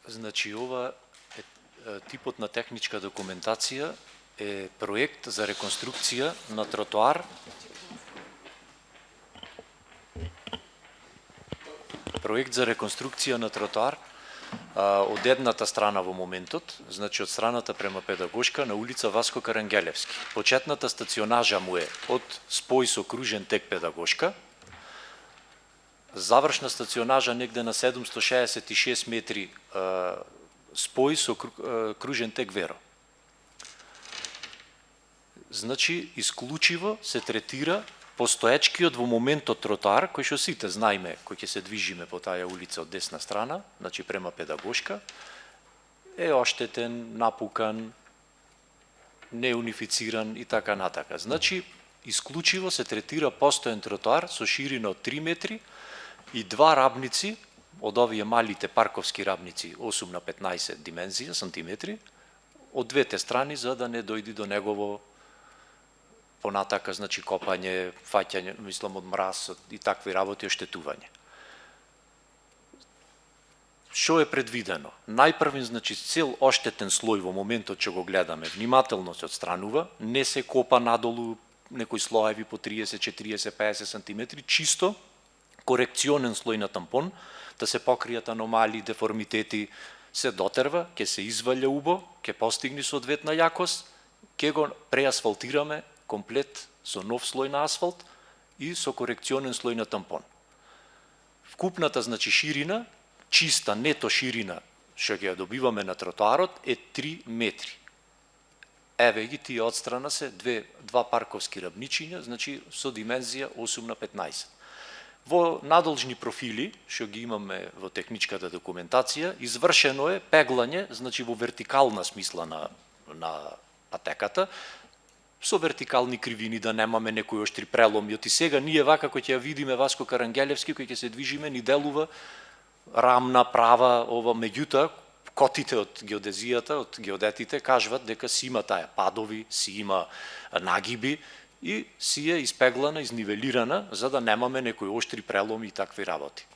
Значи, ова е типот на техничка документација е проект за реконструкција на тротоар. Проект за реконструкција на тротоар од едната страна во моментот, значи од страната према Педагошка на улица Васко Карангелевски. Почетната стационажа му е од спој со кружен тек Педагошка, завршна стационажа негде на 766 метри спој со кружен тек Веро. Значи, исклучиво се третира постоечкиот во моментот тротоар, кој што сите знаеме, кој ќе се движиме по таа улица од десна страна, значи према Педагошка, е оштетен, напукан, неунифициран и така натака. Значи, исклучиво се третира постоен тротоар со ширина од 3 метри и два рабници, од овие малите парковски рабници, 8 на 15 димензија, сантиметри, од двете страни, за да не дојди до негово понатака, значи копање, фаќање, мислам, од мраз и такви работи, оштетување. Што е предвидено? Најпрвен, значи, цел оштетен слој во моментот што го гледаме, внимателно се отстранува, не се копа надолу некои слоеви по 30, 40, 50 сантиметри, чисто корекционен слој на тампон, да се покријат аномалии, деформитети, се дотерва, ќе се извалја убо, ќе постигне соодветна јакост, ќе го преасфалтираме комплет со нов слој на асфалт и со корекционен слој на тампон. Вкупната, значи, ширина, чиста нето ширина, што ќе ја добиваме на тротоарот, е 3 метри. Еве ги тие одстрана се два парковски рабничиња, значи со димензија 8 на 15. Во надолжни профили, што ги имаме во техничката документација, извршено е пеглање, значи во вертикална смисла на патеката, со вертикални кривини, да немаме некои оштри преломи. Оти сега ние вака кој ќе ја видиме Васко Карангелевски, кој ќе се движиме, ни делува рамна, права, ова, меѓутоа, котите од геодезијата, од геодетите, кажуват дека си има таа падови, си има нагиби, и си е испеглана, изнивелирана, за да немаме некои оштри преломи и такви работи.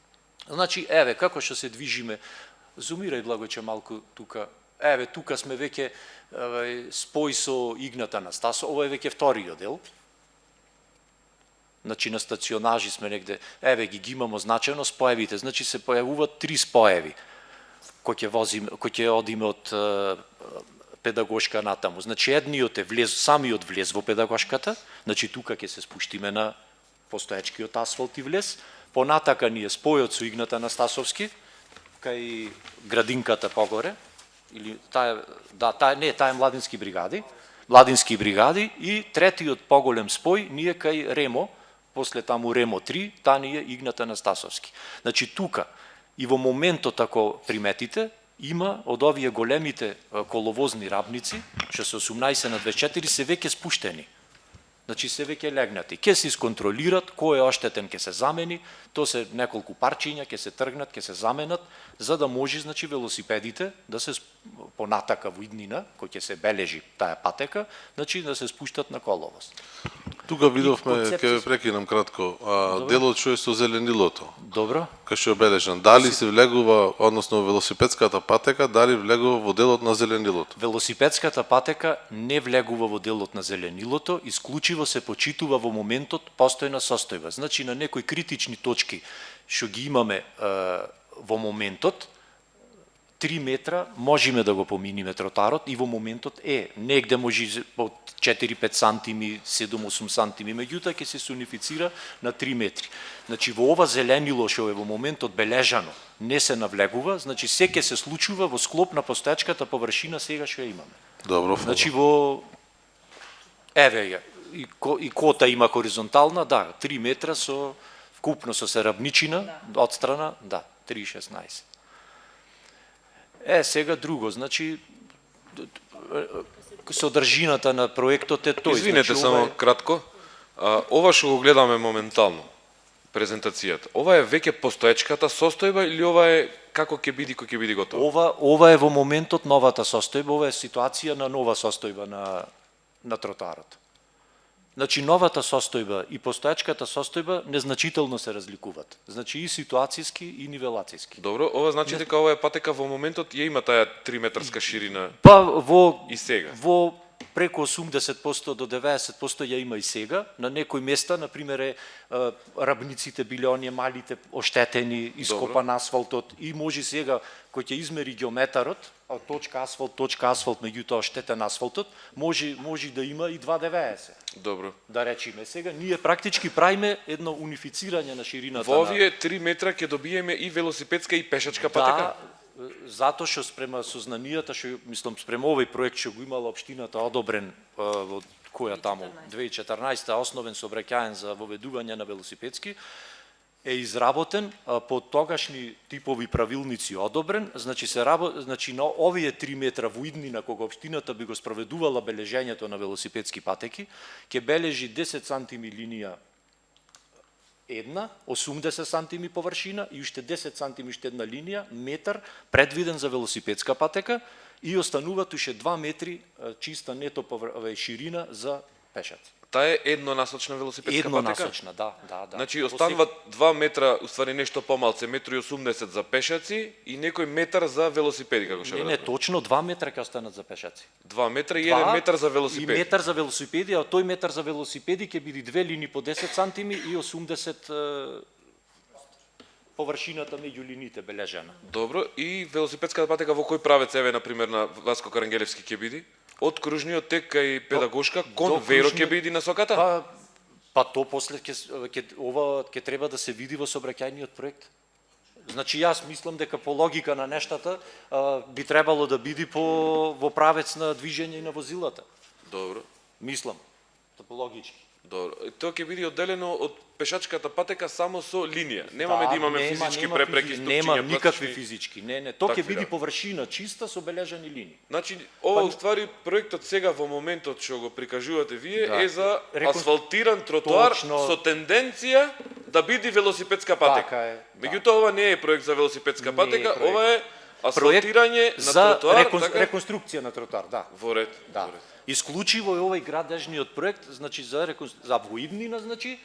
Значи, еве, како што се движиме, зумирај Благојче малку тука, еве, тука сме веќе спој со Игната Анастасов, ова е веќе вториот дел. Значи, на стационажи сме негде, еве ги имамо значено споевите, значи се појавуваат 3 споеви, кој ќе одиме од Педагошка натаму. Значи, едниот е самиот влез во Педагошката, значи тука ќе се спуштиме на постоечкиот асфалт и влез, понатака ни е спојот со Игната Анастасовски, кај градинката погоре, или таа е младински бригади, и третиот поголем спој ни е кај Ремо, после таму Ремо 3, таа ни е Игната Анастасовски. Значи, тука и во моментот, ако приметите, има од овие големите коловозни рабници, што се 18 на 24, се веќе спуштени. Значи, се веќе легнати. Ке се исконтролират, кој е оштетен ке се замени, то се неколку парчиња, ке се тргнат, ке се заменат, за да може, значи, велосипедите да се понатака во иднина, кој ќе се бележи таа патека, значи, да се спуштат на коловоз. Тука видовме, ќе ве прекинам кратко, делот што е со зеленилото. Добро. Кај што е обележан. Дали се влегува, односно велосипедската патека, дали влегува во делот на зеленилото? Велосипедската патека не влегува во делот на зеленилото, исклучиво се почитува во моментот постојна состојба. Значи, на некои критични точки што ги имаме во моментот, 3 метра можеме да го поминиме тротарот и во моментот негде може од 4-5 сантими, 7-8 сантими, меѓутоа ќе се унифицира на 3 метри. Значи, во ова зеленило што е во моментот бележано, не се навлегува, значи се ќе се случува во склоп на постоечката површина сега што ја имаме. Добро. Значи, еве ја, и кота има хоризонтална, 3 метра со вкупно со серабничина, одстрана, 3,16. Сега друго, значи, содржината на проектот е тој. Извинете, само кратко. Ова што го гледаме моментално, презентацијата, ова е веќе постоечката состојба или ова е како ќе биде кој ќе биде готово? Ова е во моментот новата состојба, ова е ситуација на нова состојба на тротоарот. Значи новата состојба и постојачката состојба незначително се разликуваат. Значи и ситуацијски и нивелацијски. Добро, ова значи дека ова е патека во моментот ја има таа 3 метарска ширина Па во и сега. Во преку 80% до 90% ја има и сега. На некои места, например, рабниците биле оние малите оштетени, ископан асфалтот и може сега кој ќе измери геометарот, точка асфалт, меѓутоа оштетен асфалтот, може да има и 2,90. Добро. Да речеме сега, ние практички правиме едно унифицирање на ширината Во овие 3 метра ќе добиеме и велосипедска и пешачка патека? Да, затоа што спрема сознанијата, што мислам спрема овој проект што го имала општината одобрен во која таму 2014 основен сообраќаен за воведување на велосипедски е изработен по тогашни типови правилници одобрен, значи значи на овие 3 метра во иднина кога општината би го спроведувала бележењето на велосипедски патеки, ќе бележи 10 сантими линија една, 80 сантими површина и уште 10 сантими уште една линија, метар предвиден за велосипедска патека и остануваат уште 2 метри чиста нето ширина за пешаци. Таа е еднонасочна велосипедска патека? Еднонасочна, да. Значи остануваат 2 метра, уствари нешто помалце, 1,80 м за пешаци и некој метар за велосипеди, како што Не, точно 2 метра ќе останат за пешаци. 2 метра и 1 метар за велосипеди. И метар за велосипеди, а тој метар за велосипеди ќе биде 2 линии по 10 сантими и 80 површината меѓу линиите бележена. Добро, и велосипедската патека во кој правец, еве, например, на Васко Карангелевски ќе биде? Од кружниот тек кај педагошка кон Веро ќе биде насоката? Па то после ќе треба да се види во сообраќајниот проект. Значи јас мислам дека по логика на нештата би требало да биде во правец на движење и на возилата. Добро. Мислам, топологички. Добро. Тоа ќе биде одделено од пешачката патека само со линија. Немаме да имаме физички препреки, стопчиња, нема никакви платични. физички. Не, тоа ќе Такви, биде да. површина чиста со бележани линии. Значи, ова уствари проектот сега во моментот што го прикажувате вие Да. е за асфалтиран тротоар Точно. со тенденција да биде велосипедска патека. Така е, да. Меѓутоа ова не е проект за велосипедска Не е патека, проект. ова е асфалтирање на за тротоар, така? реконструкција на тротоар, да. Во ред. Да. Во ред. Исклучиво е овој градежниот проект, значи за воиднина, значи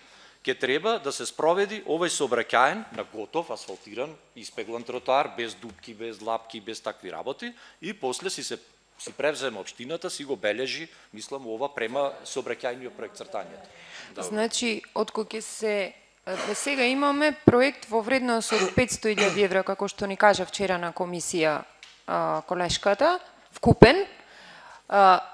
ќе треба да се спроведи овој сообраќаен на готов асфалтиран, испеглан тротоар без дупки, без лапки, без такви работи и после си превземе општината, си го бележи, мислам ова према сообраќајниот проект цртањето. Значи, откога ќе се сега имаме проект во вредност од 500.000 евра, како што ни кажа вчера на комисија колешката, вкупен.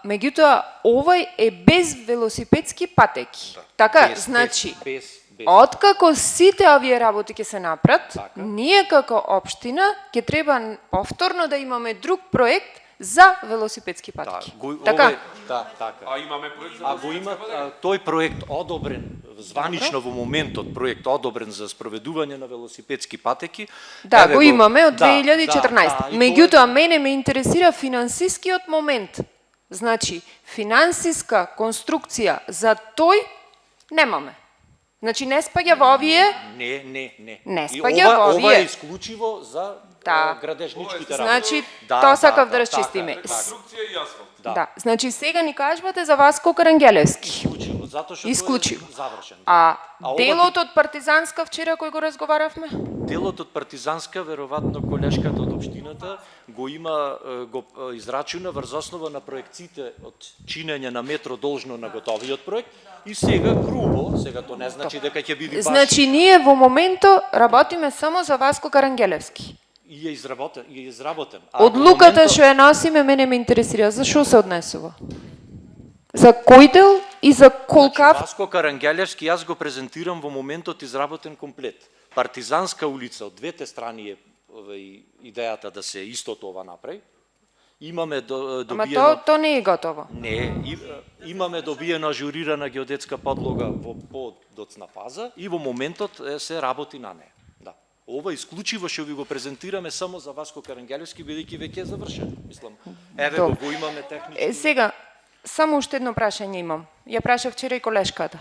Меѓутоа, овој е без велосипедски патеки. Така, значи, без. откако сите овие работи ќе се направат, Така. ние како општина ќе треба повторно да имаме друг проект за велосипедски патеки. Така? Така. А имаме проект за А го има тој проект одобрен званично во моментот, проект одобрен за спроведување на велосипедски патеки. Да, Еве го имаме од 2014. и Меѓутоа, мене ме интересира финансискиот момент. Значи, финансиска конструкција за тој немаме. Значи, не спаѓа во овие. Не. Не И спаѓа во ова е овие. исклучиво за Да. градежничките работи. Значи, тоа сакав да расчистиме. конструкција и асфалт. Да. Значи, сега ни кажувате за Васко Карангелевски. Исклучиво, затоа што Исклучиво. тој е завршен. А ова делот од партизанска вчера кој го разговаравме? Делот од партизанска, веројатно колешката од општината го има го израчуна врз основа на проекциите од чинење на метро должно на готовиот проект и сега грубо, сега тоа не значи дека ќе биде баш Значи, ние во моментот работиме само за Васко Карангелевски. и е изработен. Одлуката што ја носиме мене ме интересира за што се однесува. За кој дел и за колкав? Васко Карангелевски јас го презентирам во моментот изработен комплет. Партизанска улица од двете страни е идејата да се истото ова направи. Имаме Ама добиено то не е готово. Не, имаме добиена ажурирана геодетска подлога во подоцна фаза и во моментот се работи на неа. Да. Ова исклучиво што ви го презентираме само за Васко Карангелевски, бидејќи веќе е завршен, мислам. Еве Добро. го имаме технички. Сега, само уште едно прашање имам. Ја праша вчера и колешката.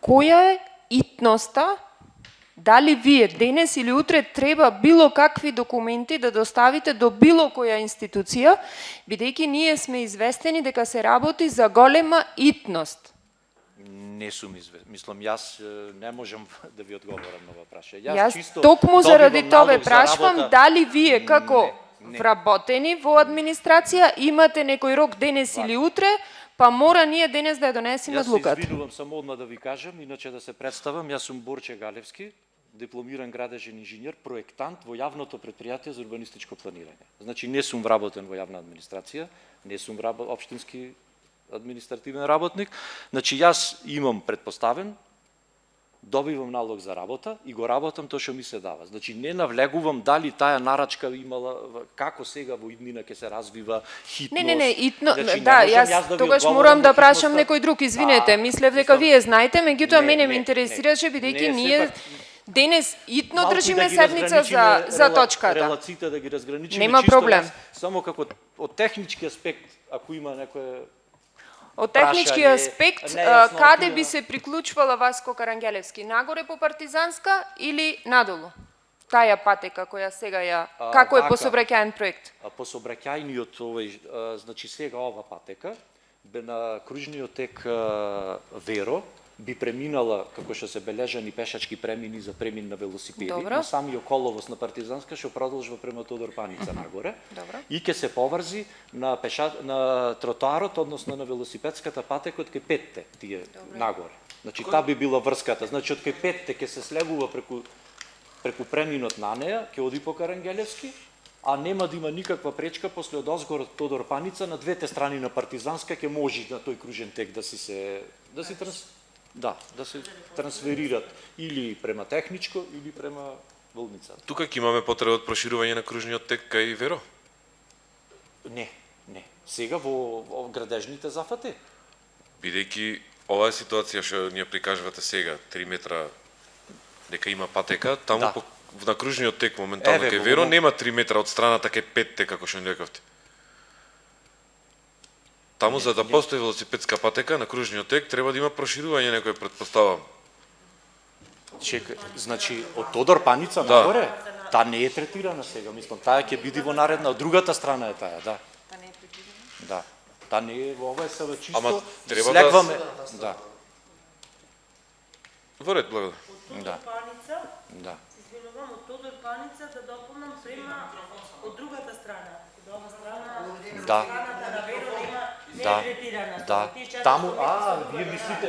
Која е итноста, дали вие денес или утре треба било какви документи да доставите до било која институција, бидејќи ние сме известени дека се работи за голема итност. Не сум известен. Мислам, јас не можам да ви одговорам на ова прашање. Јас чисто токму заради добивам тоа ве налог за прашувам работа. дали вие како Не. вработени во администрација имате некој рок денес или утре, па мора ние денес да ја донесеме Јас се одлуката. извинувам само одма да ви кажам, иначе да се представам, јас сум Борче Галевски, дипломиран градежен инженер, проектант во јавното претпријатие за урбанистичко планирање. Значи не сум вработен во јавна администрација, не сум општински административен работник. Значи јас имам предпоставен, добивам налог за работа и го работам тоа што ми се дава. Значи не навлегувам дали таа нарачка имала, како сега во иднина ќе се развива хитност. Не, итно, Значи, не да, можам јас да ви тогаш одговорам морам во да прашам хитноста. некој друг, извинете, мислев дека мислам, вие знаете, меѓутоа не, мене не, ме интересираше не, бидејќи не, ние сепак, денес итно малку држиме да ги седница разграничиме за точката. Релациите да ги разграничиме. Нема чисто проблем. Само како од технички аспект, ако има некоја Од технички прашање, аспект, нејасноти каде на- би се приклучувала Васко Карангелевски? Нагоре по Партизанска или надолу? Таа патека која сега ја... Како е по вака. сообраќајен проект? по сообраќајниот овој, значи сега ова патека, бе на кружниот тек Веро, би преминала, како што се бележани пешачки премини за премин на велосипеди, Добро. на самиот коловоз на Партизанска, што продолжува према Тодор Паница нагоре, Добро. и ќе се поврзи на тротоарот, односно на велосипедската патека од кај Петте, тие нагоре. Значи, таа би била врската. Значи, од кај Петте ќе се слегува преку преминот на неја, ќе оди по Карангелевски, а нема да има никаква пречка после од озгор од Тодор Паница на двете страни на Партизанска ќе може на тој кружен тек да се трансферират или према техничко или према болница. Тука ќе имаме потреба од проширување на кружниот тек кај Веро? Не. Сега во градежните зафати. Бидејќи оваа ситуација што ни ја прикажувате сега, 3 метра дека има патека, таму Да. на кружниот тек моментално Еве, кај во Веро момент- нема 3 метра од страната кај Петте, како што ни рековте. Таму за да постои велосипедска патека на кружниот тек треба да има проширување некој претпоставам. Чекај, значи од Тодор Паница Да. нагоре, таа не е третирана сега, мислам, таа ќе биде во наредна, од другата страна е таа, да. Да. Таа не е во ова е сега чисто. Ама треба да- слегваме, да. Во ред, благодарам. Да. Паница, Да. извинувам, од Тодор Паница да допълнам према од другата страна. Од ова страна, Да. страната на Веро нема не Да. е третирана. Да. Тие часот Таму, што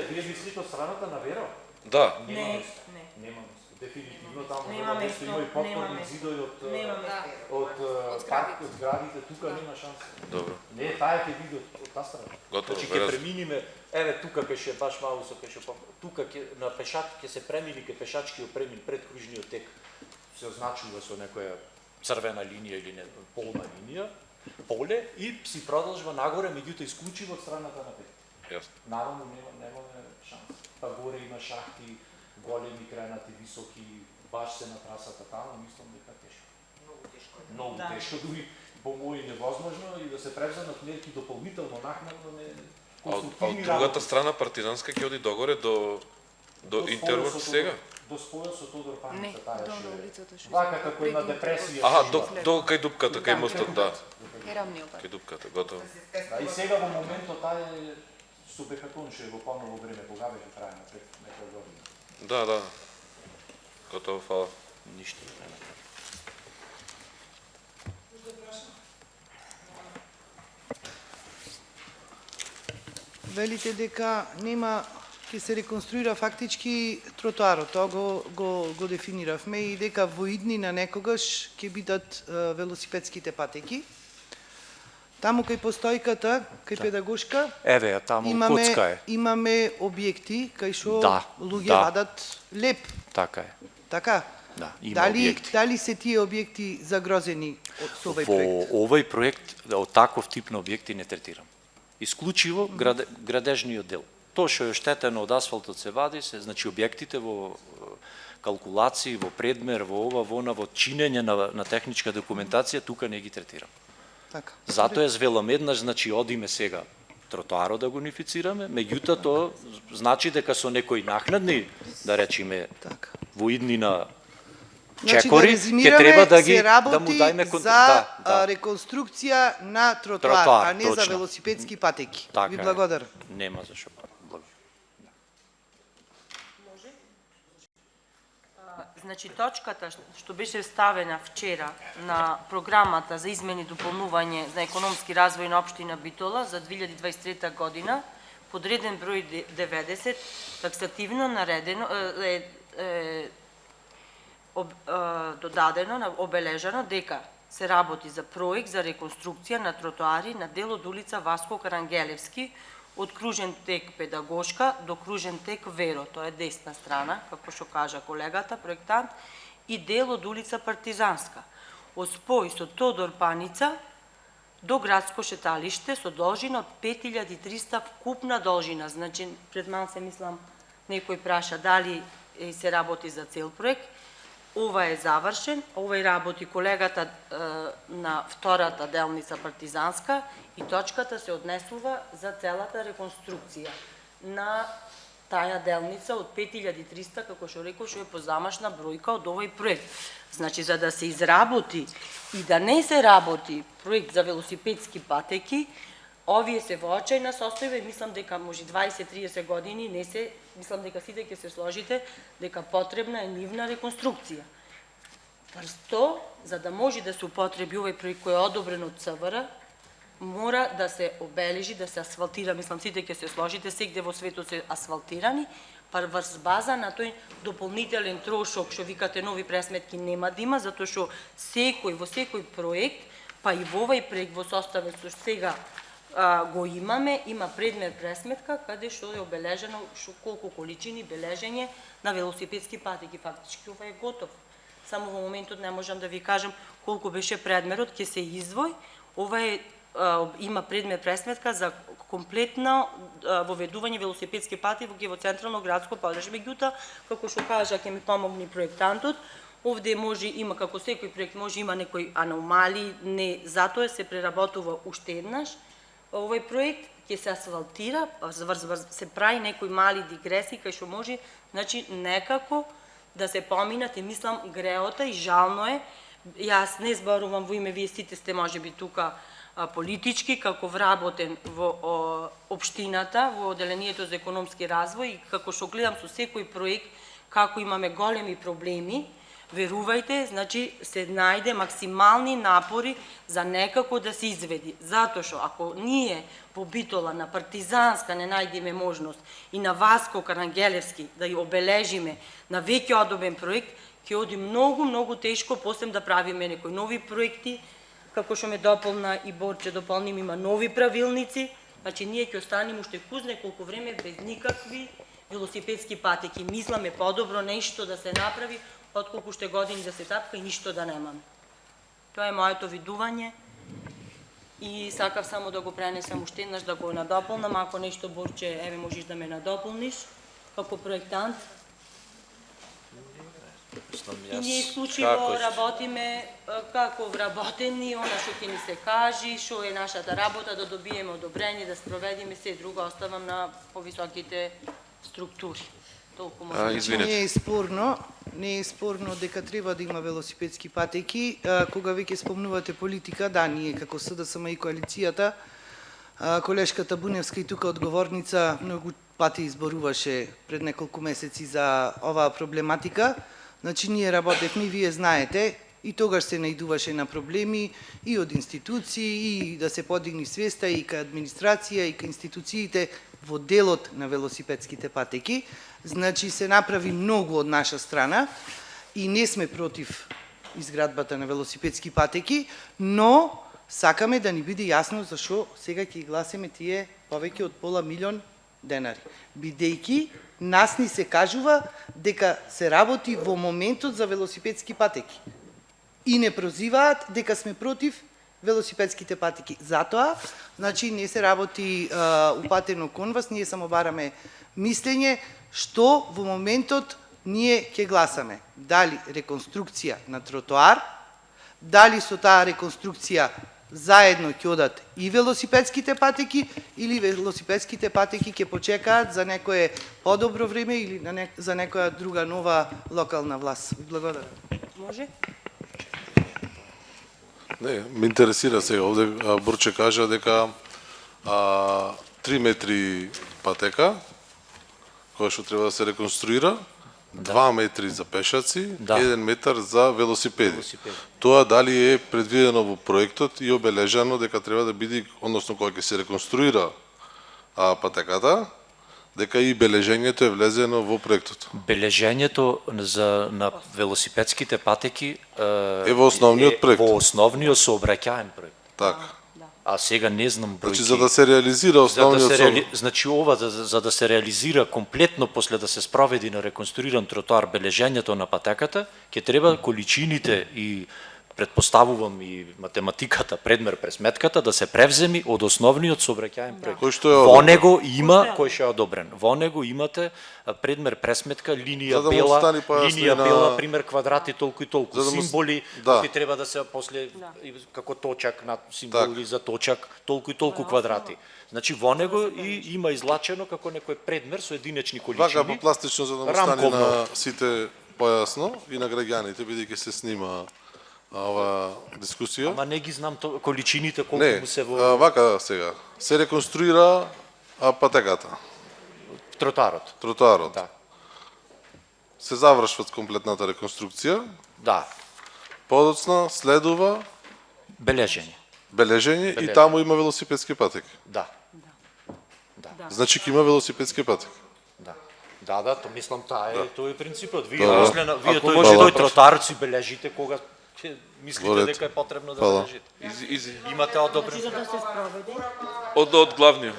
вие мислите од страната на Веро? Да, Не. Нема место. Дефинитивно таму Нема место, место, има и нема подпорни место. зидови од Нема место. од зградите, тука нема шанса. добро. Не, таа ќе биде од таа страна. Готово, Значи ќе веројатно. преминиме, еве тука кај баш малку со кај тука ќе на пешак ќе се премини кај пешачкиот премин пред кружниот тек. Се означува со некоја црвена линија или не, полна линија, поле и си продолжува нагоре, меѓутоа исклучиво од страната на пет. Јасно. Наравно немаме шанс. Па горе има шахти, големи, кренати, високи, баш се на трасата таму, мислам дека тешко. Многу Да. тешко, дури по мој невозможно и да се превземат мерки дополнително накнадно не А од конструктивни другата работи. страна Партизанска ќе оди догоре до Интерворд спојот со сега? До спојот со Тодор Не, Паница, таа долу ше. улицата што Вака се како има преку- депресија. Аха, што има. до кај дупката, кај мостот, да. Ерамниот пат. Кај дупката, готово. Да, и сега во моментот таа е субекатонше во поново време, кога беше трајна пред некоја година. Да. Готово, фала. Ништо не направи. Велите дека нема ќе се реконструира фактички тротоарот, тоа го дефиниравме и дека во иднина некогаш ќе бидат велосипедските патеки. Таму кај постојката, кај педагошка, Еве, таму коцка е. имаме објекти кај што Да, луѓе да. вадат леп, Така е. така? Да, има Дали објекти. дали се тие објекти загрозени со овој проект? Во овој проект од таков тип на објекти не третирам. Исклучиво градежниот дел. Тоа што е штетено од асфалтот се вади, значи објектите во калкулации, во предмер, во ова, во она, во чинење на техничка документација, тука не ги третирам. Така. Затоа звелам еднаш, значи одиме сега тротоарот да го унифицираме, меѓутоа тоа значи дека со некои накнадни, да речеме, Така. во иднина Значи, чекори, да резимираме, ќе треба да ги се работи да му дајме за реконструкција на тротоар, Тротоар, а не за точно. велосипедски патеки. Така Ви е. благодарам. Нема зашо. Благодарам. Значи точката што беше ставена вчера на програмата за измени и дополнување за економски развој на општина Битола за 2023 година, подреден број 90, таксативно наредено додадено, обележано дека се работи за проект за реконструкција на тротоари на дел од улица Васко Карангелевски од кружен тек Педагошка до кружен тек Веро, тоа е десна страна, како што кажа колегата, проектант, и дел од улица Партизанска, од спој со Тодор Паница до градско шеталиште со должина од 5300 вкупна должина. Значи, пред малце мислам, некој праша дали се работи за цел проект. Ова е завршен, ова работи колегата на втората делница Партизанска и точката се однесува за целата реконструкција на таа делница од 5300, како што реков, што е позамашна бројка од овој проект. Значи, за да се изработи и да не се работи проект за велосипедски патеки, овие се во очајна состојба и мислам дека може 20-30 години не се, мислам дека сите ќе се сложите дека потребна е нивна реконструкција. Прсто, за да може да се употреби овој проект кој е одобрен од ЦВР, мора да се обележи, да се асфалтира, мислам сите ќе се сложите, сегде во светот се асфалтирани, па врз база на тој дополнителен трошок, што викате нови пресметки нема да има, затоа што во секој проект, па и во овој проект во составот што сега го имаме, има предмет пресметка, каде што е обележено колку количини бележење на велосипедски патеки. Фактички ова е готов. Само во моментот не можам да ви кажам колку беше предмерот, ќе се издвои. Ова е има предмет пресметка за комплетно воведување велосипедски патеки во централно градско подружје. Меѓутоа, како што кажа, ќе ми помогне проектантот. Овде може има, како секој проект, може има некои аномалии, не затоа се преработува уште еднаш. Овој проект ќе се асфалтира, се прави некои мали дигресии кај што може, значи некако да се поминат и мислам греота и жално е. Јас не зборувам во име, вие сите сте можеби тука политички, како вработен во општината, во Оделението за економски развој и како што гледам со секој проект како имаме големи проблеми, верувајте, значи се најде максимални напори за некако да се изведи. Затоа што ако ние во Битола на Партизанска не најдеме можност и на Васко Карангелевски да ја обележиме на веќе одобен проект, ќе оди многу тешко после да правиме некои нови проекти, како што ме дополна и Борче дополним, има нови правилници, значи ние ќе останеме уште куз неколку време без никакви велосипедски патеки. Мисламе подобро нешто да се направи, отколку уште години да се тапка и ништо да немаме. Тоа е моето видување и сакав само да го пренесам уште еднаш, да го надополнам, ако нешто Борче, еве можеш да ме надополниш како проектант. И ние исклучиво работиме како вработени, она што ќе ни се кажи, што е нашата работа, да добиеме одобрение, да спроведиме, се друго оставам на повисоките структури. Толку може. Извинете. Не е спорно дека треба да има велосипедски патеки. Кога веќе спомнувате политика, да, ние како СДСМ и коалицијата, колешката Буневска и тука одговорница многу пати изборуваше пред неколку месеци за оваа проблематика. Значи, ние работевме, вие знаете, и тогаш се наидуваше на проблеми и од институции, и да се подигни свеста и кај администрација, и кај институциите во делот на велосипедските патеки. Значи, се направи многу од наша страна и не сме против изградбата на велосипедски патеки, но сакаме да ни биде јасно зашо сега ќе гласиме тие повеќе од пола милион денари. Бидејќи нас ни се кажува дека се работи во моментот за велосипедски патеки. И не прозиваат дека сме против велосипедските патеки. Затоа, значи, не се работи упатено кон вас, ние само бараме мислење што во моментот ние ќе гласаме. Дали реконструкција на тротоар, дали со таа реконструкција заедно ќе одат и велосипедските патеки, или велосипедските патеки ќе почекаат за некое подобро време или за некоја друга нова локална власт. Благодарам. Може? Не, ме интересира сега. Овде Борче кажа дека 3 метри патека, која што треба да се реконструира, 2 метри за пешаци, Да. 1 метар за велосипеди. Велосипеди. Тоа дали е предвидено во проектот и обележано дека треба да биде, односно кога ќе се реконструира патеката, дека и бележењето е влезено во проектот. Бележењето на велосипедските патеки Е во основниот проект. Во основниот сообраќаен проект. Така. А сега не знам бројки. Значи за да се реализира основниот Значи ова за да се реализира комплетно после да се спроведи на реконструиран тротоар бележењето на патеката, ќе треба количините и предпоставувам и математиката, предмер пресметката да се превземи од основниот сообраќаен проект. Кој што е Во одобрен. него има кој што е одобрен. Во него имате предмер пресметка, линија За да му бела, остане појаснена- линија бела, пример квадрати толку и толку, За да му- символи да. кои треба да се после како точак на символи за точак, толку и толку квадрати. Значи во него и има излачено како некој предмер со единечни Вака количини. попластично за да му стане рамковно. на сите појасно и на граѓаните бидејќи се снима ова дискусија. Ама не ги знам количините колку Не, му се во вака сега. Се реконструира патеката, тротоарот. тротоарот. Да. Се завршва комплетната реконструкција, Да, подоцна следува бележење. бележење и Бележење. таму има велосипедски патеки. Да. Значи ќе има велосипедски патеки. Да, то мислам тој е принципот. Вие Добро. после на вие Ако тој може да тротоар си бележите кога ќе Во мислите ред. дека е потребно да Фала. бележите. Изи. Имате одобрен. Од главниот.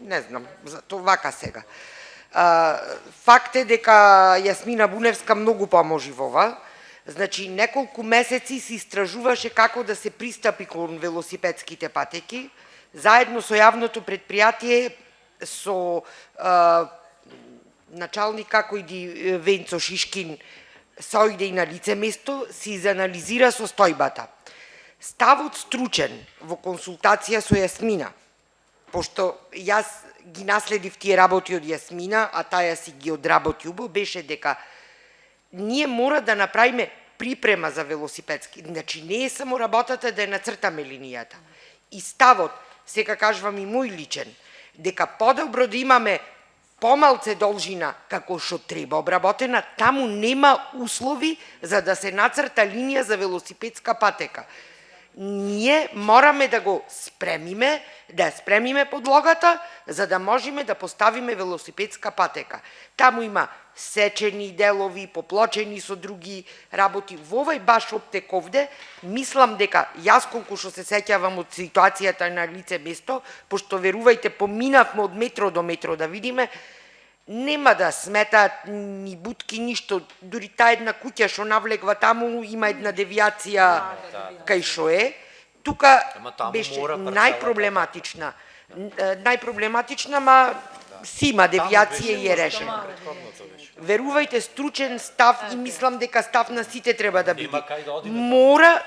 Не знам, за тоа вака сега. Факт е дека Јасмина Буневска многу поможи во ова. Значи, неколку месеци се истражуваше како да се пристапи кон велосипедските патеки, заедно со јавното предпријатие, со началник како иди Венцо Шишкин, сојде и на лице место, се изанализира состојбата. Ставот стручен во консултација со Јасмина, пошто јас ги наследив тие работи од Јасмина, а таја си ги одработи убаво, беше дека ние мора да направиме припрема за велосипедски. Значи не е само работата да ја нацртаме линијата. И ставот, сега кажувам и мој личен, дека подобро да имаме помалце должина како што треба обработена, таму нема услови за да се нацрта линија за велосипедска патека. Ние мораме да го спремиме, да ја спремиме подлогата, за да можеме да поставиме велосипедска патека. Таму има сечени делови, поплочени со други работи. Во овај баш оптек овде, мислам дека јас колку што се сеќавам од ситуацијата на лице место, пошто верувајте поминавме од метро до метро да видиме, нема да сметаат ни будки, ништо. Дури таа една куќа што навлегва таму, има една девијација кај што е. Тука Ама таму беше мора парцела најпроблематична. Најпроблематична, ма си има девијација и е решена. Верувајте, стручен став и мислам дека став на сите треба да биде. кај да одиме Мора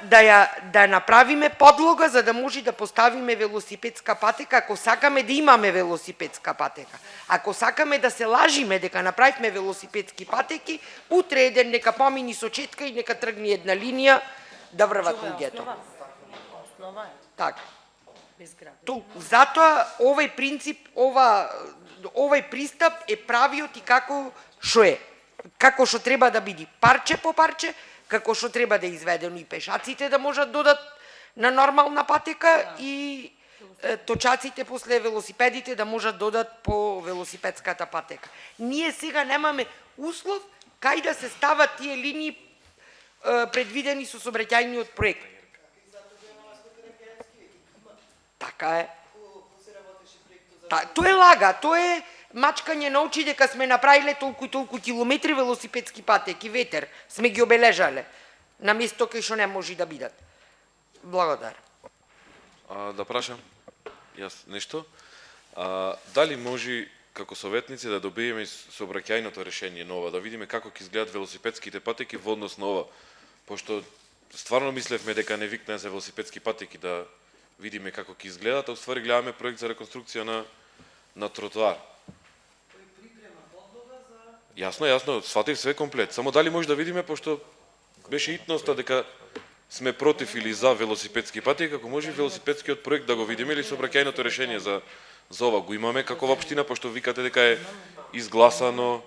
да направиме подлога за да може да поставиме велосипедска патека, ако сакаме да имаме велосипедска патека. Ако сакаме да се лажиме дека направивме велосипедски патеки, утре еден нека помини со четка и нека тргне една линија да врват луѓето. Основа е Така. безграден. Затоа овој принцип, овој пристап е правиот и како што е. Како што треба да биде парче по парче, како што треба да е изведено и пешаците да можат додат на нормална патека и точаците после велосипедите да можат додат по велосипедската патека. Ние сега немаме услов кај да се стават тие линии предвидени со сообраќајниот проект. Така е. Тоа е лага, тоа е мачкање на очи дека сме направиле толку и толку километри велосипедски патеки, ветер, сме ги обележале на место кај што не може да бидат. Благодарам. Да прашам јас нешто. Дали може како советници да добиеме сообраќајното решение на ова, да видиме како ќе изгледат велосипедските патеки во однос на ова, пошто стварно мислевме дека не викнаа за велосипедски патеки да видиме како ќе изгледат, а уствари гледаме проект за реконструкција на тротоар. Јасно, сватив све комплет. Само дали може да видиме, пошто беше итноста дека сме против или за велосипедски патеки, како може велосипедскиот проект да го видиме или сообраќајното решение за ова го имаме како општина, пошто викате дека е изгласано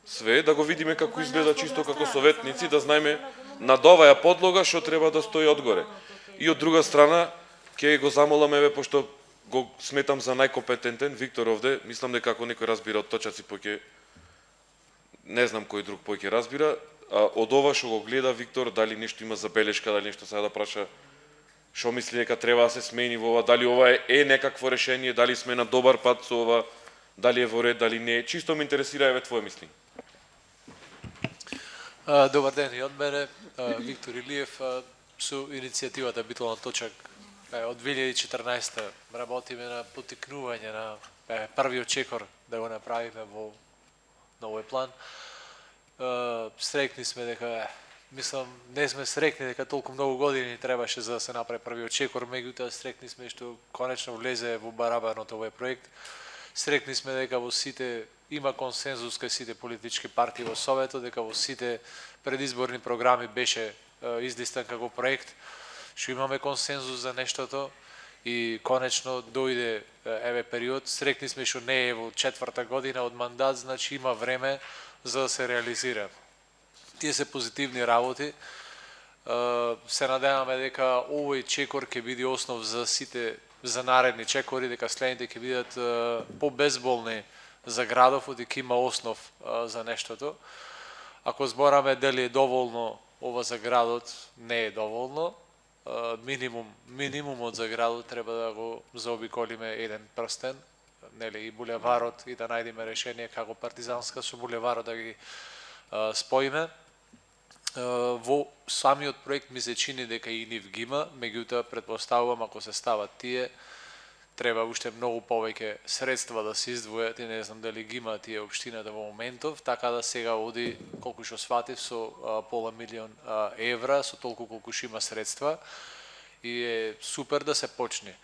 све, да го видиме како изгледа чисто како советници, да знаеме над оваа подлога што треба да стои одгоре. И од друга страна, ќе го замолам, еве, пошто го сметам за најкомпетентен, Виктор овде, мислам дека ако некој разбира од точаци, поќе не знам кој друг поќе разбира, а од ова што го гледа Виктор, дали нешто има забелешка, дали нешто сега да праша, што мисли дека треба да се смени во ова, дали ова е некакво решение, дали сме на добар пат со ова, дали е во ред, дали не е. Чисто ме интересира, еве, твое мисли. Добар ден и од мене, Виктор Илиев, со иницијативата Битолна точак. Од 2014 работиме на потикнување на првиот чекор да го направиме на овој план. Срекни сме дека, мислам, не сме срекни дека толку многу години требаше за да се направи првиот чекор, меѓутоа срекни сме што конечно влезе во барабанот овој проект. Срекни сме дека во сите има консензус кај сите политички партии во Советот, дека во сите предизборни програми беше излистан како проект, што имаме консензус за нештото и конечно дојде еве период. Срекни сме што не е во 4-та година од мандат, значи има време за да се реализира. Тие се позитивни работи. Се надеваме дека овој чекор ќе биде основ за сите за наредни чекори, дека следните ќе бидат побезболни за градов и дека има основ за нештото. Ако збораме дали е доволно ова за градот, не е доволно. Минимумот за градот треба да го заобиколиме еден прстен, нели, и булеварот, и да најдеме решение како партизанска со булеварот да ги споиме. Во самиот проект ми се чини дека и нив ги има, меѓутоа претпоставувам ако се стават тие, треба уште многу повеќе средства да се издвојат и не знам дали ги има тие општината во моментов, така да сега оди, колку што сватив, со пола милион евра, со толку колку што има средства и е супер да се почне.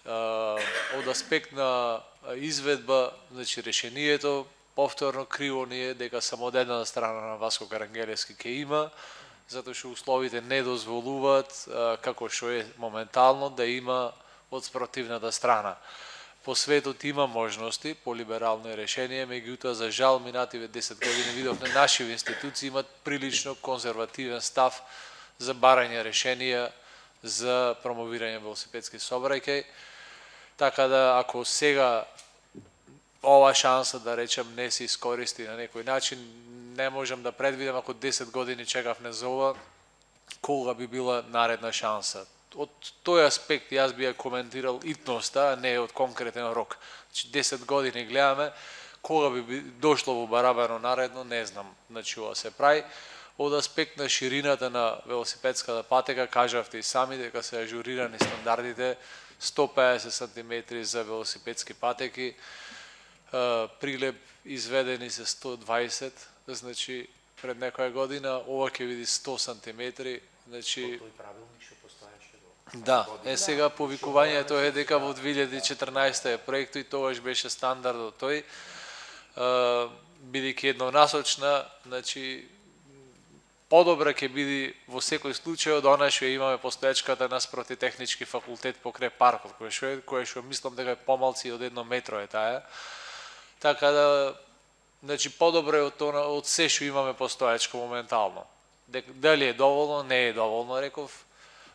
Од аспект на изведба, значи решението, повторно криво ни е дека само од една страна на Васко Карангелевски ќе има, затоа што условите не дозволуваат, како што е моментално, да има од спротивната страна. По светот има можности по либерално решение, меѓутоа за жал минативе 10 години видовме нашите институции имат прилично конзервативен став за барање решенија за промовирање велосипедски сообраќај. Така да ако сега ова шанса да речем не се искористи на некој начин, не можам да предвидам ако 10 години чекавме за ова, кога би била наредна шанса. Од тој аспект јас би ја коментирал итноста, а не од конкретен рок. Значи 10 години гледаме, кога би дошло во барабано наредно, не знам, значи ова се прави. Од аспект на ширината на велосипедската патека, кажавте и сами дека се ажурирани стандардите, 150 см за велосипедски патеки, прилеп изведени се 120, значи пред некоја година, ова ќе види 100 см, значи да, сега повикувањето е дека во 2014 е проекто и тогаш беше стандардот тој, бидејќи еднонасочна, значи подобра ќе биде во секој случај од она што имаме постоечката наспроти технички факултет покрај паркот, кој што мислам дека е помалци од 1 метро е таа. Така да, значи подобро е од се што имаме постоечко моментално. Дали е доволно, не е доволно, реков.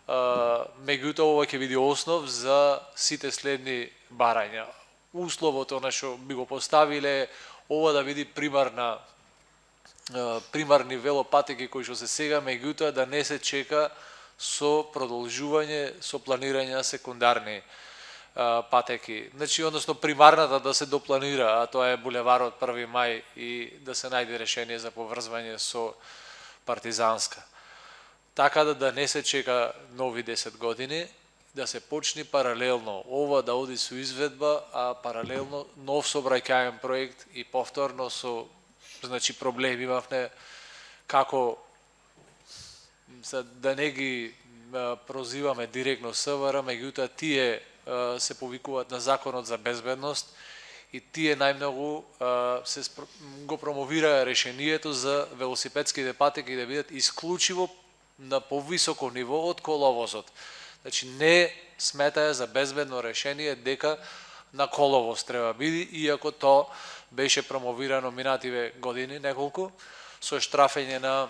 Меѓутоа ова ќе биде основ за сите следни барања. Условото на што би го поставиле ова да биде примарни велопатеки кои што се сега, меѓутоа да не се чека со продолжување, со планирање на секундарни патеки. Значи, односно примарната да се допланира, а тоа е булеварот 1 мај и да се најде решение за поврзвање со партизанска. Така да не се чека нови 10 години, да се почне паралелно ова да оди со изведба, а паралелно нов сообраќајен проект и повторно со значи проблеми имавме како да не ги прозиваме директно СВР, меѓутоа тие се повикуваат на Законот за безбедност и тие најмногу го промовираа решението за велосипедските патеки да бидат исклучиво на повисоко ниво од коловозот. Значи не сметаја за безбедно решение дека на коловост треба биде, иако то беше промовирано минативе години неколку, со штрафење на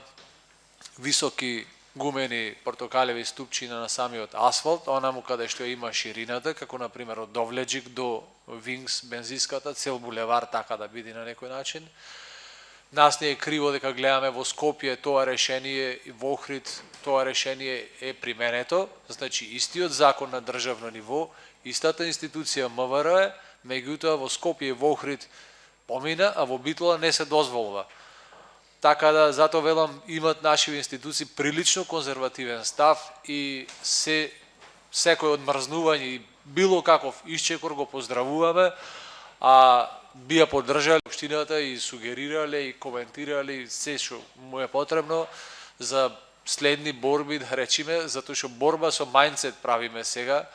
високи гумени портокалеви ступчина на самиот асфалт, онаму каде што има ширината, како на пример од Довледжик до Вингс бензиската, цел булевар така да биде на некој начин. Нас не е криво дека гледаме во Скопје тоа решение и во Охрид тоа решение е применето, значи истиот закон на државно ниво, истата институција МВР, меѓутоа во Скопје и во Охрид помина, а во Битола не се дозволува. Така да, затоа велам, имат нашиве институции прилично конзервативен став и секој одмрзнување и било каков исчекор го поздравуваме, а бија поддржале општината и сугерирале и коментирале се што му е потребно за следни борби, да речиме, затоа што борба со мајндсет правиме сега,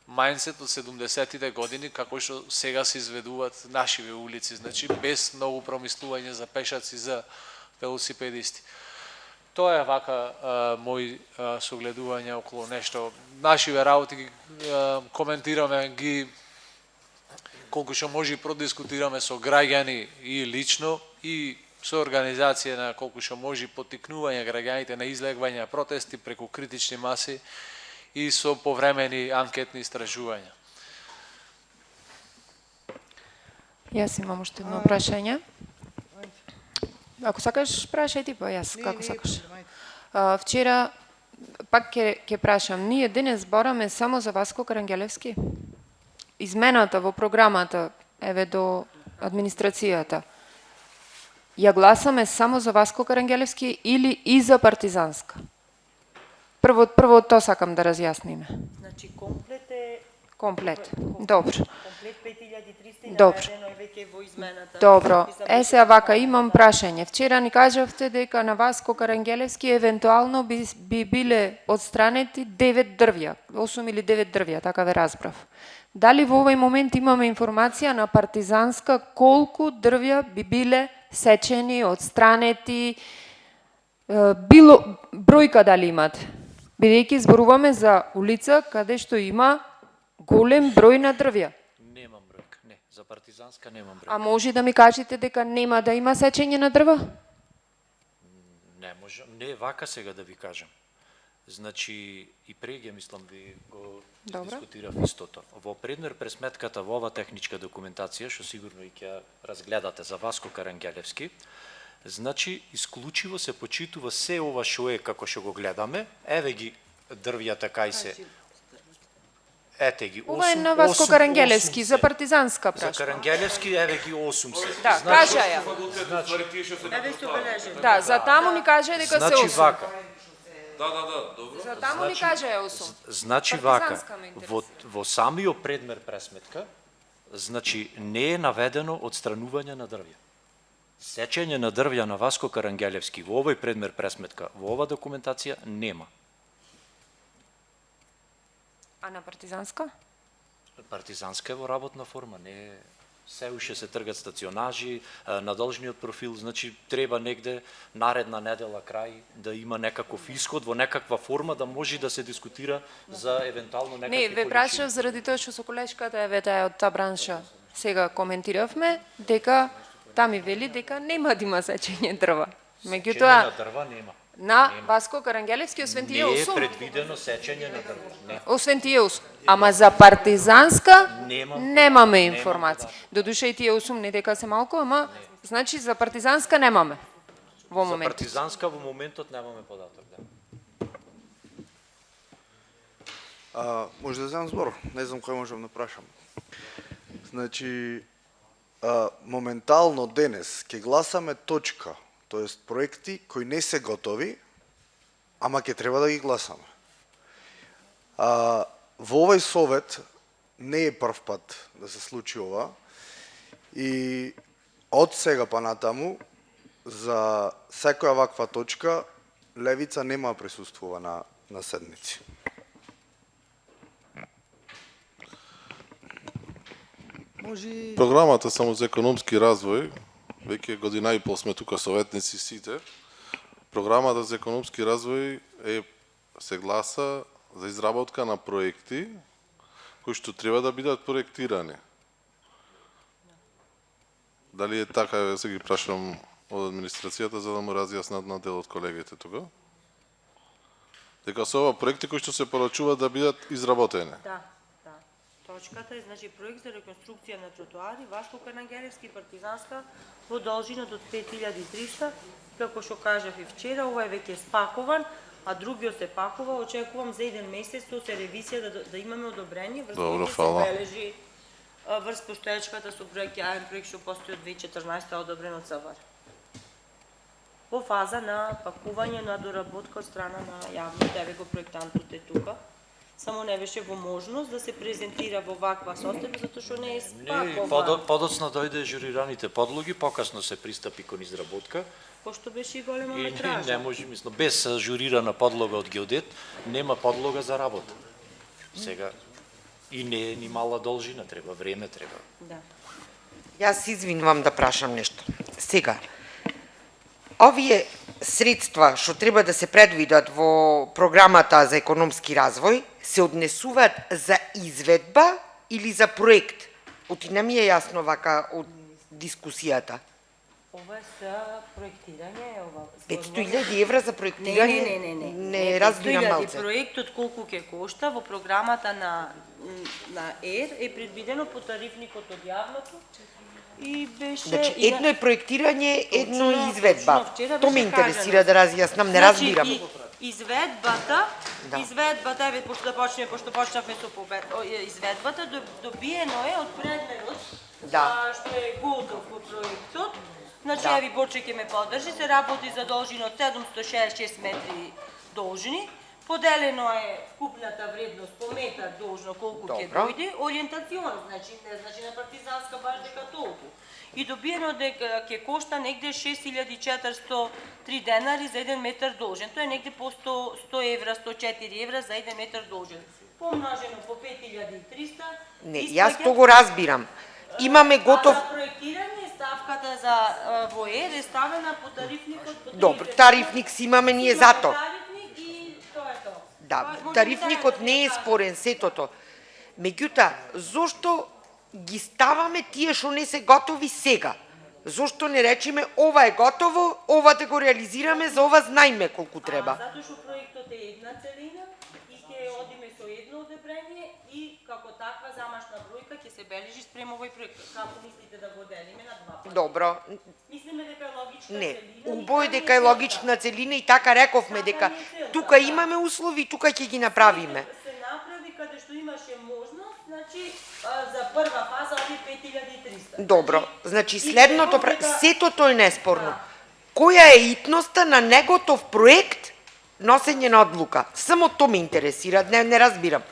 мајндсет од 70-тите години, како што сега се изведуваат нашиве улици, значи без многу промислување за пешаци, за велосипедисти. Тоа е вака мои согледувања околу нешто. Нашиве работи ги коментираме, ги колку што може продискутираме со граѓани и лично и со организација на колку што може поттикнување граѓаните на излегвање на протести преку критични маси и со повремени анкетни истражувања. Јас имам уште едно прашање. Ако сакаш, прашај ти, па јас, како сакаш. Вчера, пак ќе прашам, ние денес збораме само за Васко Карангелевски? Измената во програмата, еве до администрацијата, ја гласаме само за Васко Карангелевски или и за Партизанска? Прво тоа сакам да разјасниме. Значи комплет е Комплет. Добро. комплет 5300 Добро. наведено е веќе во измената. Добро. И за Сега вака имам прашање. Вчера ни кажавте дека на Васко Карангелевски евентуално би биле одстранети 9 дрвја, 8 или 9 дрвја, така ве разбрав. Дали во овој момент имаме информација на Партизанска колку дрвја би биле сечени, одстранети, било бројка дали имате? Бидејќи зборуваме за улица каде што има голем број на дрвја. Немам бројка, не, за Партизанска немам бројка. А може да ми кажете дека нема да има сечење на дрва? Не можам, не е вака сега да ви кажам. Значи, и преге, мислам, ви го Добро. дискутирав истото. Во предмер пресметката во ова техничка документација, што сигурно и ќе разгледате за Васко Карангелевски, значи, исклучиво се почитува се ова што е како што го гледаме, еве ги дрвјата кај се. Ете ги, 8. Ова е на Васко Карангелевски, за Партизанска За прашам. Карангелевски, еве ги 8 се. Да, кажа ја. Еве се обележено. Да, за таму ни кажа дека се Значи 8. вака, Да, добро. За таму ни кажа ја 8. значи вака, Партизанска ме интересира. во самиот предмер пресметка, значи не е наведено одстранување на дрвја. Сечење на дрвја на Васко Карангелевски во овој предмер пресметка, во ова документација нема. А на Партизанска? Партизанска е во работна форма, не е се уште се тргат стационажи, на должниот профил, значи треба негде наредна недела крај да има некаков исход во некаква форма да може да се дискутира за евентуално некакви Не, ве количини. прашав заради тоа што со колешката еве таа од таа бранша сега коментиравме дека таа ми вели дека нема да има сечење дрва. Сечење Меѓутоа на дрва нема. на Васко Карангелевски освен Не тие е 8, предвидено сечење на дрва. Не. освен тие 8. Ама за Партизанска Немам. немаме информација. Додуше и тие 8 не дека се малку, ама значи за Партизанска немаме во За моментот. Партизанска во моментот немаме податок, да. Може да земам збор, не знам кој можам да прашам. Значи, моментално денес ќе гласаме точка, тоест проекти кои не се готови, ама ќе треба да ги гласаме. Во овој совет не е прв пат да се случи ова и од сега па натаму за секоја ваква точка Левица нема да присуствува на седници. Може Програмата само за економски развој, веќе година и пол сме тука советници сите. Програмата за економски развој се гласа за изработка на проекти кои што треба да бидат проектирани. Дали е така, ја се ги прашам од администрацијата за да му разјаснат на дел од колегите тука? Дека се ова проекти кои што се порачуваат да бидат изработени. Да, да. Точката е, значи, проект за реконструкција на тротоари, Васко Карангелевски, Партизанска, во должина од 5300, како што кажав и вчера, ова е веќе спакован, а другиот се пакува, очекувам за еден месец со ревизија да имаме одобрение, врз Добро, кој се фала. бележи врз постоечката сообраќајен проект што постои од 2014 одобрен од СВР. Во фаза на пакување на доработка од страна на јавното, еве го проектантот е тука. Само не беше во можност да се презентира во ваква состојба затоа што не е спакован. Подоцна дојде журираните подлоги, покасно се пристапи кон изработка. Пошто беше и голема И метража. не може, мислам, без журирана подлога од геодет, нема подлога за работа. Сега, и не е ни мала должина, треба време, треба. Да. Јас извинувам да прашам нешто. Сега, овие средства што треба да се предвидат во програмата за економски развој се однесуваат за изведба или за проект? Оти не ми е јасно вака од дискусијата. Ова е за проектирање, ова. 500.000 евра за проектирање? Не разбирам 500.000 малце. проектот колку ќе кошта во програмата на ЕР е предвидено по тарифникот од јавното и беше... Значи, едно е проектирање, едно е Точно, изведба. точно, вчера То ме беше интересира кажано. да разјаснам, не разбирам. Значи, изведбата, Да. изведбата, еве, пошто почнавме со изведбата, добиено е од предметот, Да. што е готов во проектот. Значи, Да. еви Боче ќе ме поддржи, се работи за должина од 766 метри должини, поделено е купната вредност по метар должно колку ќе Добро. дојде, ориентацион, значи не значи на партизанска баш дека толку. И добиено дека ќе кошта негде 6403 денари за 1 метар должен. Тоа е негде по 100 евра, 104 евра за 1 метар должен. Помножено по 5300. Не, јас то го разбирам. Имаме готов... А за проектирање ставката за ВОЕР е ставена по тарифникот по 30. Добро, тарифник си имаме ние зато. Тарифник и тоа е тоа. Да, тарифникот не е спорен сетото. Меѓутоа, зошто ги ставаме тие што не се готови сега? Зошто не речеме ова е готово, ова да го реализираме, за ова знаеме колку треба? Затоа што проектот е една целина и ќе одиме со едно одобрение и како таква замашна бројка ќе се бележи спрема овој проект. Како мислите да го делиме на два пати? Добро. Мислиме дека е логична Не, целина. убаво е дека е логична целина и така рековме дека тука имаме услови, тука ќе ги направиме. Се направи каде што имаше можност, значи за прва фаза овие 5300. Добро, значи следното, дека- сетото е неспорно. Која е итноста на неготов проект носење на одлука? Само то ме интересира, не разбирам.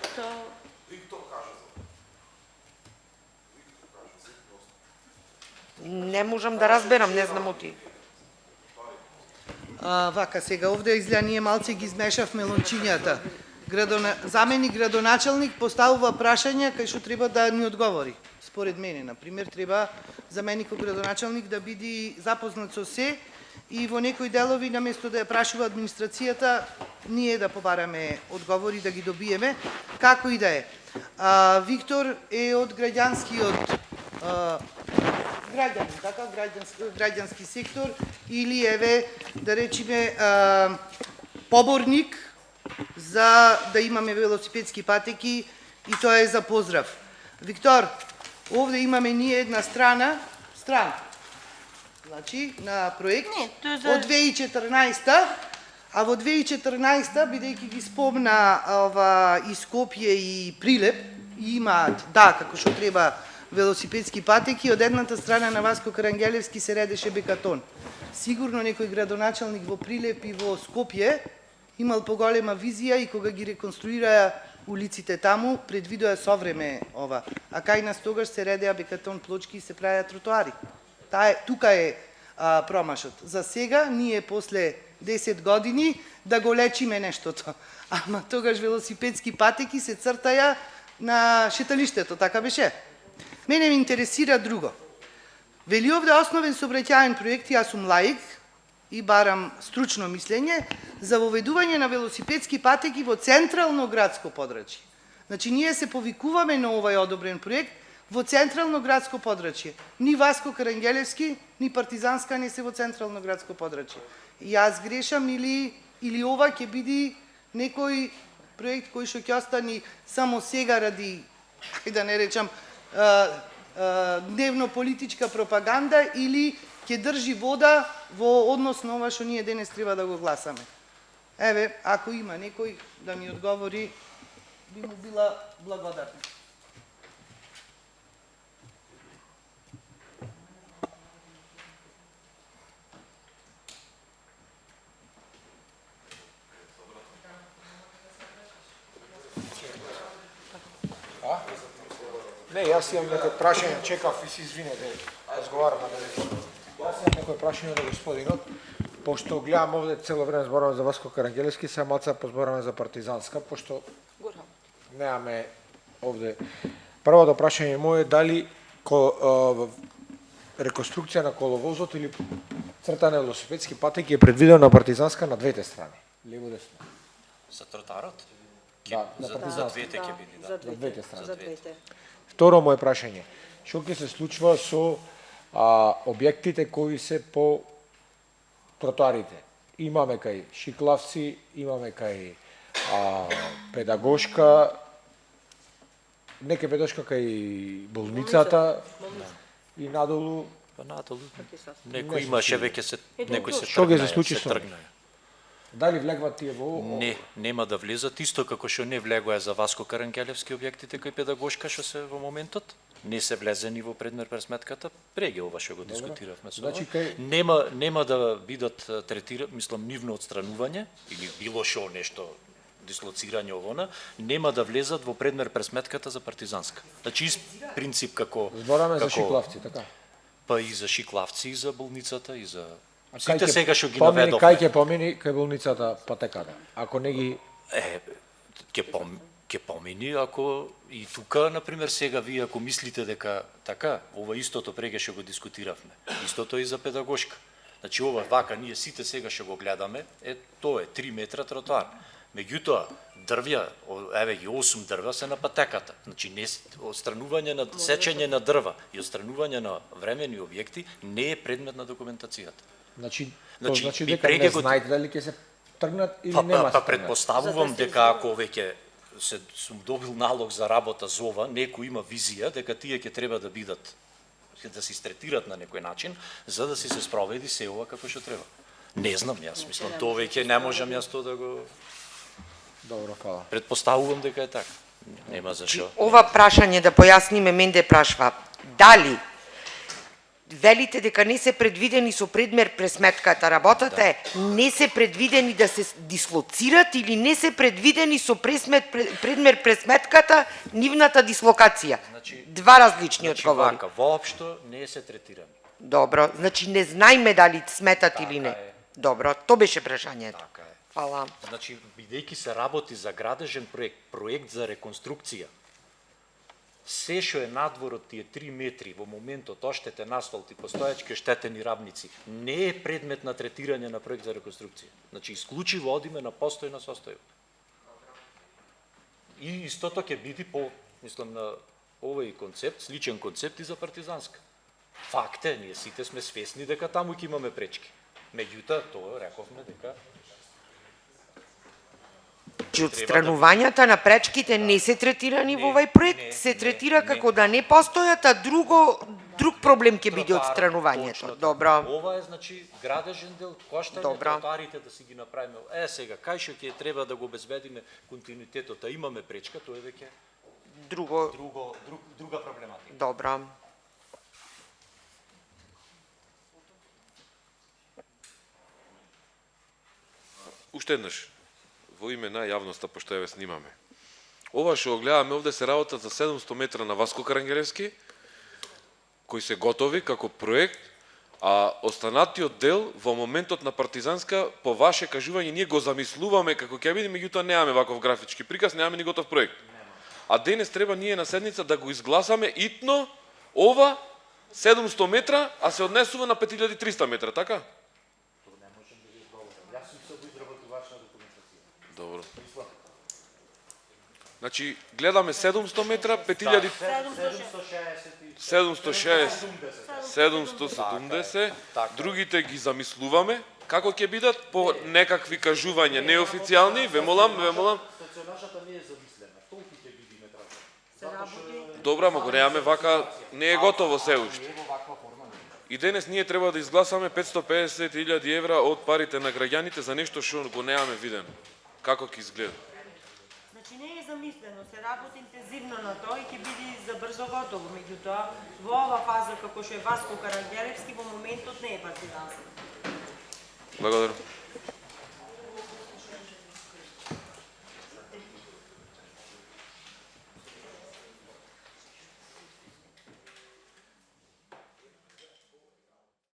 Не можам да разберам, не знам оти. Вака, сега овде изгледа ние малце ги измешавме лончињата. Заменик градоначалник поставува прашања кај што треба да ни одговори. Според мене, например, треба заменикот градоначалник да биде запознат со се и во некои делови, наместо да ја прашува администрацијата, ние да побараме одговори, да ги добиеме, како и да е. Виктор е од граѓанскиот граѓани, така, граѓански сектор, или еве, да речеме, поборник за да имаме велосипедски патеки и тоа е за поздрав. Виктор, овде имаме ние една страна, значи, на проект Не, тоа е за- од 2014, а во 2014, бидејќи ги спомна и Скопје и Прилеп, имаат, да, како што треба, велосипедски патеки, од едната страна на Васко Карангелевски се редеше Бекатон. Сигурно некој градоначалник во Прилеп и во Скопје имал поголема визија и кога ги реконструираа улиците таму, предвидоа совреме ова. А кај нас тогаш се редеа бекатон плочки и се правеа тротоари. Тука е промашот. За сега, ние после 10 години да го лечиме нештото. Ама тогаш велосипедски патеки се цртаја на шеталиштето, така беше. Мене ме интересира друго. Вели овде основен сообраќаен проект, јас сум лаик и барам стручно мислење, за воведување на велосипедски патеки во централно градско подрачје. Значи, ние се повикуваме на овај одобрен проект во централно градско подрачје. Ни Васко Карангелевски, ни Партизанска не се во централно градско подрачје. Јас грешам или ова ќе биде некој проект кој што ќе остани само сега ради, да не речам, дневно политичка пропаганда или ќе држи вода во однос на ова што ние денес треба да го гласаме. Еве, ако има некој да ми одговори, би му била благодарна. Не, јас имам некој прашање, чекав и се извинете, разговарам на телефон. Јас имам некој прашање на господинот, пошто гледам овде цело време зборуваме за Васко Карангелевски, сега малце позборуваме за Партизанска, пошто немаме овде. Првото прашање моје е дали реконструкција на коловозот или цртане на велосипедски патеки е предвидено на Партизанска на двете страни, лево десно. За тротоарот? Да, на За Партизанска. двете ќе биде, да. На двете страни. За двете. Второ моје прашање, што ќе се случува со објектите кои се по тротоарите? Имаме кај Шиклавци, имаме кај Педагошка, нека Педагошка кај болницата и надолу. Па надолу. Некој имаше веќе се некој се Што ќе се тргнаја, случи се со нив? тргнаја. Дали влегват тие во Не, нема да влезат, исто како што не влегоа за Васко Карангелевски објектите кои Педагошка што се во моментот, не се влезени во предмер пресметката, преге ова што го дискутиравме со Значи, ова. Нема да бидат мислам нивно отстранување или било што нешто дислоцирање овона, нема да влезат во предмер пресметката за Партизанска. Значи ист принцип како збораме за Шиклавци, така? Па и за Шиклавци, и за болницата, и за Кај сите ќе сега што ги помени- наведовме. Кај ќе помени кај болницата патеката? Ако не ги Ќе помини ако и тука, например, сега вие ако мислите дека така, ова истото преге што го дискутиравме, истото и за Педагошка. Значи ова вака ние сите сега што го гледаме, тоа е 3 метра тротоар. Меѓутоа, дрвја, еве ги 8 дрва се на патеката. Значи не отстранување на сечење на дрва и отстранување на времени објекти не е предмет на документацијата. Значи, Значи, значи би дека преге не го- знаете дали ќе се тргнат или Па, нема па, се тргнат. предпоставувам дека ако веќе сум добил налог за работа за ова, некој има визија дека тие ќе треба да бидат да се истретират на некој начин за да се спроведи се ова како што треба. Не знам, јас мислам тоа веќе не можам јас тоа да го Добро, фала. предпоставувам дека е така. Нема зашо. Ова прашање да појасниме, Менде прашва, дали велите дека не се предвидени со предмер пресметката, работата е не се предвидени да се дислоцират или не се предвидени со предмер пресметката нивната дислокација? Значи- Два различни Значи одговори. вака, воопшто не се третирани. Добро, значи не знаеме дали сметат или не. е. Добро, тоа беше прашањето. Така е. Фала. Значи, бидејќи се работи за градежен проект, проект за реконструкција, се што е надвор од тие 3 метри во моментот оштетен асфалт и постојачки оштетени равници, не е предмет на третирање на проект за реконструкција. Значи, исклучиво одиме на постојна состојба. И истото ќе биде по, мислам, на овој концепт, сличен концепт и за Партизанска. Факт е, ние сите сме свесни дека таму ќе имаме пречки. Меѓутоа, тоа рековме дека Че отстранувањата на пречките не се третирани во овај проект, се третира не. како да не постојат, а друг проблем ќе биде Тротоар, отстранувањето. точно така. Добро. Ова е значи градежен дел, коштање Добро. тротоарите да си ги направиме. Сега кај што ќе треба да го обезбедиме континуитетот, а имаме пречка, тоа е веќе друга проблематика. Добро. Уште еднаш, во име на јавноста, пошто ја ве снимаме. Ова што го гледаме овде се работа за 700 метра на Васко Карангелевски, кои се готови како проект, а останатиот дел во моментот на Партизанска, по ваше кажување, ние го замислуваме како ќе биде, меѓутоа немаме ваков графички приказ, немаме ни готов проект. А денес треба ние на седница да го изгласаме итно ова 700 метра, а се однесува на 5300 метра, така? Добро. Значи, гледаме 700 метра, 5000... 770, другите ги замислуваме, како ќе бидат по некакви кажувања неофицијални, ве молам. Стационарната не е замислена, толку ќе биде метража. Добра, ама го немаме вака, не е готово се уште. И денес ние треба да изгласаме 550.000 евра од парите на граѓаните за нешто што го немаме видено. Како ќе изгледа? Значи не е замислено, се работи интензивно на тоа и ќе биде за брзо готово. Меѓутоа, во ова фаза како што е Васко Карангелевски, во моментот не е партизански. Благодарам.